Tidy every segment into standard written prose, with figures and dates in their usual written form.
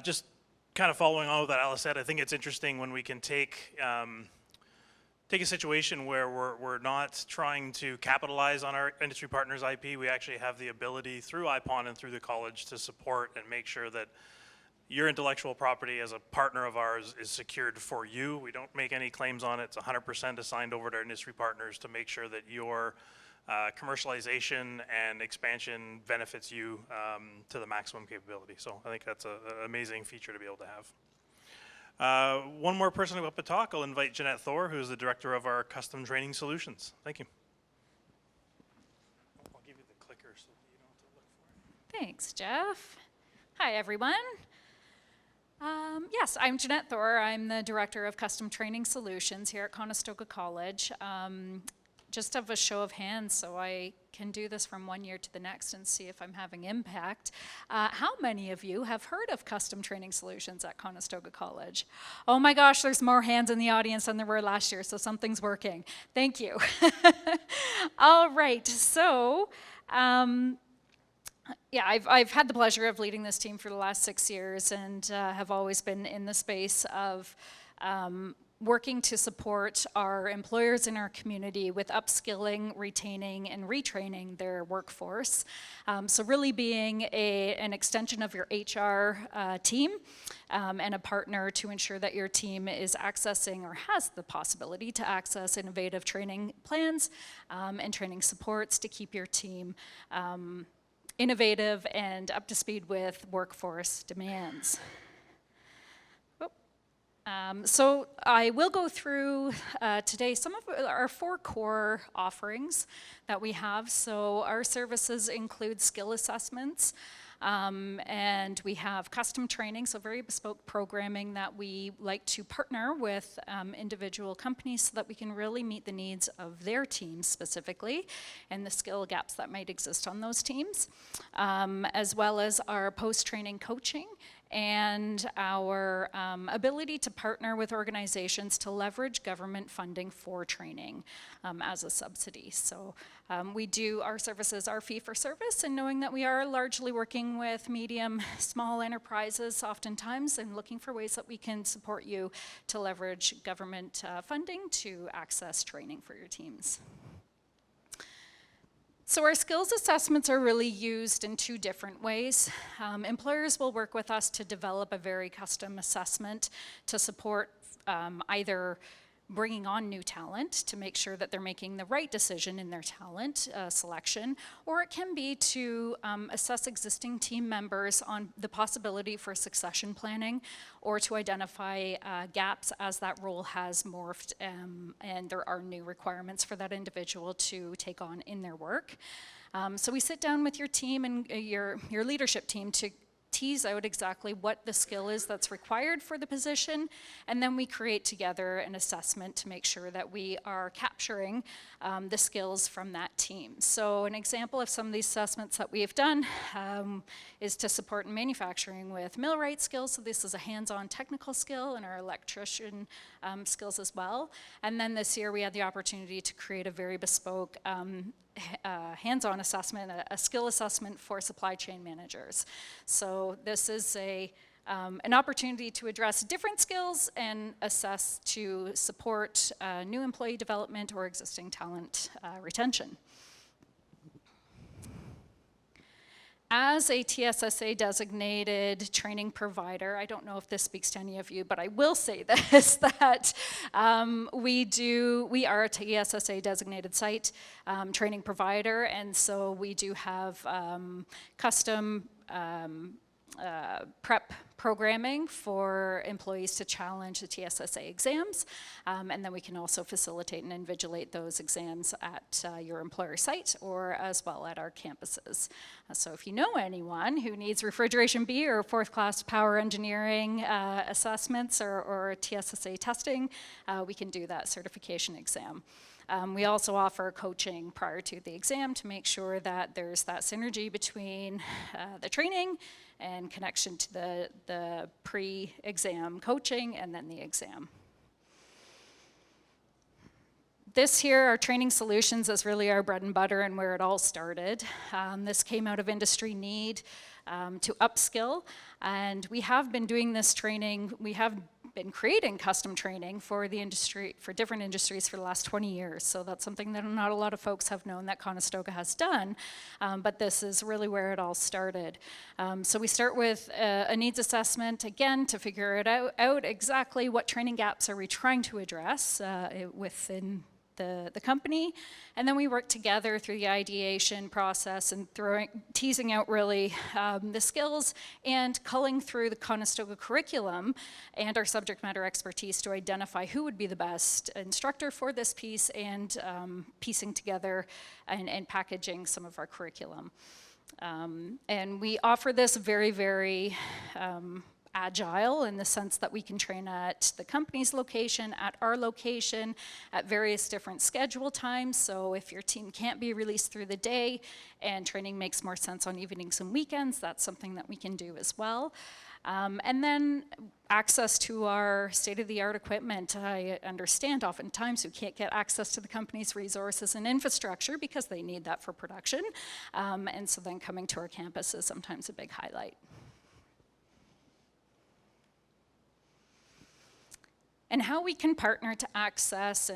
Just kind of following on with what Alice said, I think it's interesting when we can take a situation where we're not trying to capitalize on our industry partners' IP. We actually have the ability through IPON and through the college to support and make sure that your intellectual property as a partner of ours is secured for you. We don't make any claims on it. It's 100% assigned over to our industry partners to make sure that your commercialization and expansion benefits you to the maximum capability. So I think that's an amazing feature to be able to have. One more person up to talk. I'll invite Jeanette Thor, who's the director of our custom training solutions. Thank you. I'll give you the clicker so you don't have to look for it. Thanks, Jeff. Hi, everyone. Yes, I'm Jeanette Thor. I'm the Director of Custom Training Solutions here at Conestoga College. Just of a show of hands, so I can do this from one year to the next and see if I'm having impact. How many of you have heard of Custom Training Solutions at Conestoga College? Oh my gosh, there's more hands in the audience than there were last year, so something's working. Thank you. All right, so yeah, I've had the pleasure of leading this team for the last 6 years and have always been in the space of working to support our employers in our community with upskilling, retaining, and retraining their workforce. So really being an extension of your HR team and a partner to ensure that your team is accessing or has the possibility to access innovative training plans and training supports to keep your team innovative and up to speed with workforce demands. So I will go through today some of our 4 core offerings that we have. So our services include skill assessments, and we have custom training, so very bespoke programming that we like to partner with individual companies so that we can really meet the needs of their teams specifically and the skill gaps that might exist on those teams, as well as our post-training coaching and our ability to partner with organizations to leverage government funding for training as a subsidy. So our services are fee for service, and knowing that we are largely working with medium, small enterprises oftentimes and looking for ways that we can support you to leverage government funding to access training for your teams. So our skills assessments are really used in 2 different ways. Employers will work with us to develop a very custom assessment to support either bringing on new talent to make sure that they're making the right decision in their talent selection, or it can be to assess existing team members on the possibility for succession planning or to identify gaps as that role has morphed and there are new requirements for that individual to take on in their work. So we sit down with your team and your leadership team to tease out exactly what the skill is that's required for the position, and then we create together an assessment to make sure that we are capturing the skills from that team. So an example of some of these assessments that we've done is to support in manufacturing with millwright skills. So this is a hands-on technical skill, and our electrician skills as well. And then this year we had the opportunity to create a very bespoke hands-on assessment, a skill assessment for supply chain managers. So this is an opportunity to address different skills and assess to support new employee development or existing talent retention. As a TSSA designated training provider, I don't know if this speaks to any of you, but I will say this, that we are a TSSA designated site training provider, and so we do have custom prep programming for employees to challenge the TSSA exams, and then we can also facilitate and invigilate those exams at your employer site or as well at our campuses. So if you know anyone who needs Refrigeration B or 4th class power engineering assessments or TSSA testing, we can do that certification exam. We also offer coaching prior to the exam to make sure that there's that synergy between the training and connection to the pre-exam coaching and then the exam. This here, our training solutions, is really our bread and butter and where it all started. This came out of industry need. to upskill. And we have been doing this training. We have been creating custom training for the industry, for different industries for the last 20 years. So that's something that not a lot of folks have known that Conestoga has done, but this is really where it all started. So we start with a needs assessment, again, to figure it out exactly what training gaps are we trying to address within the company, and then we work together through the ideation process and teasing out really the skills and culling through the Conestoga curriculum and our subject matter expertise to identify who would be the best instructor for this piece, and piecing together and packaging some of our curriculum. And we offer this very, very agile, in the sense that we can train at the company's location, at our location, at various different schedule times. So if your team can't be released through the day and training makes more sense on evenings and weekends, that's something that we can do as well. And then access to our state-of-the-art equipment. I understand oftentimes we can't get access to the company's resources and infrastructure because they need that for production. And so then coming to our campus is sometimes a big highlight. And how we can partner to access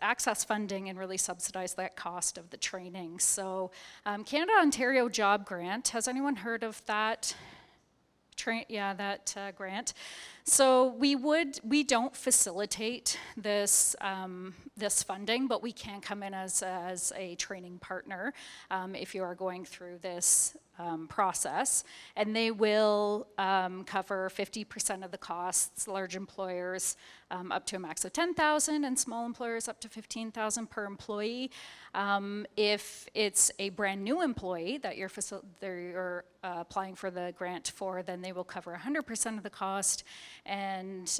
access funding and really subsidize that cost of the training. So Canada-Ontario Job Grant, has anyone heard of that? Grant. So we don't facilitate this this funding, but we can come in as a training partner if you are going through this process, and they will cover 50% of the costs. Large employers up to a max of 10,000, and small employers up to 15,000 per employee. If it's a brand new employee that you're applying for the grant for, then they will cover 100% of the cost, and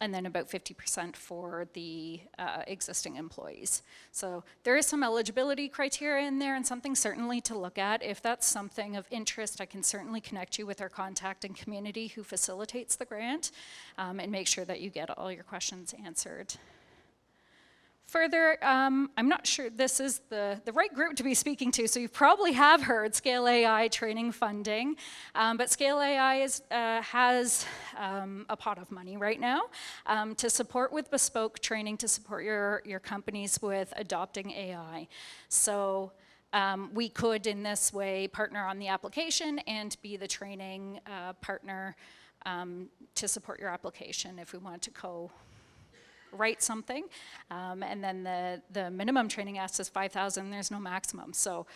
then about 50% for the existing employees. So there is some eligibility criteria in there, and something certainly to look at. If that's something of interest, I can certainly connect you with our contact and community who facilitates the grant, and make sure that you get all your questions answered. Further, I'm not sure this is the right group to be speaking to, so you probably have heard Scale AI training funding, but Scale AI has a pot of money right now to support with bespoke training to support your companies with adopting AI. So we could, in this way, partner on the application and be the training partner to support your application if we want to write something, and then the minimum training ask is 5,000. There's no maximum, so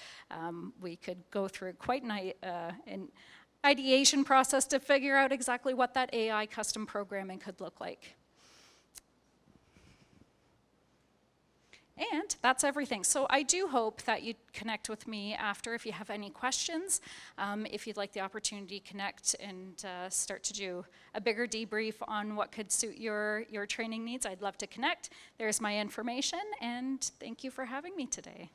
we could go through quite an ideation process to figure out exactly what that AI custom programming could look like. And that's everything. So I do hope that you connect with me after if you have any questions. If you'd like the opportunity to connect and start to do a bigger debrief on what could suit your training needs, I'd love to connect. There's my information, and thank you for having me today.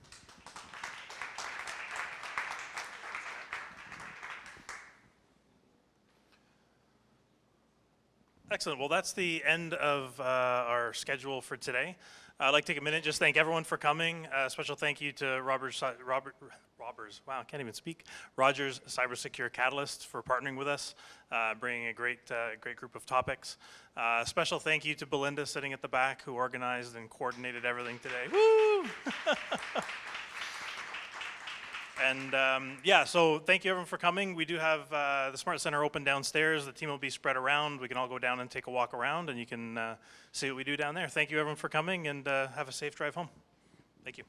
Excellent. Well, that's the end of our schedule for today. I'd like to take a minute, just thank everyone for coming. Special thank you to Rogers Cybersecure Catalyst for partnering with us, bringing a great group of topics. Special thank you to Belinda sitting at the back, who organized and coordinated everything today. Woo! And yeah, so thank you everyone for coming. We do have the SMART Centre open downstairs. The team will be spread around. We can all go down and take a walk around, and you can see what we do down there. Thank you everyone for coming, and have a safe drive home. Thank you.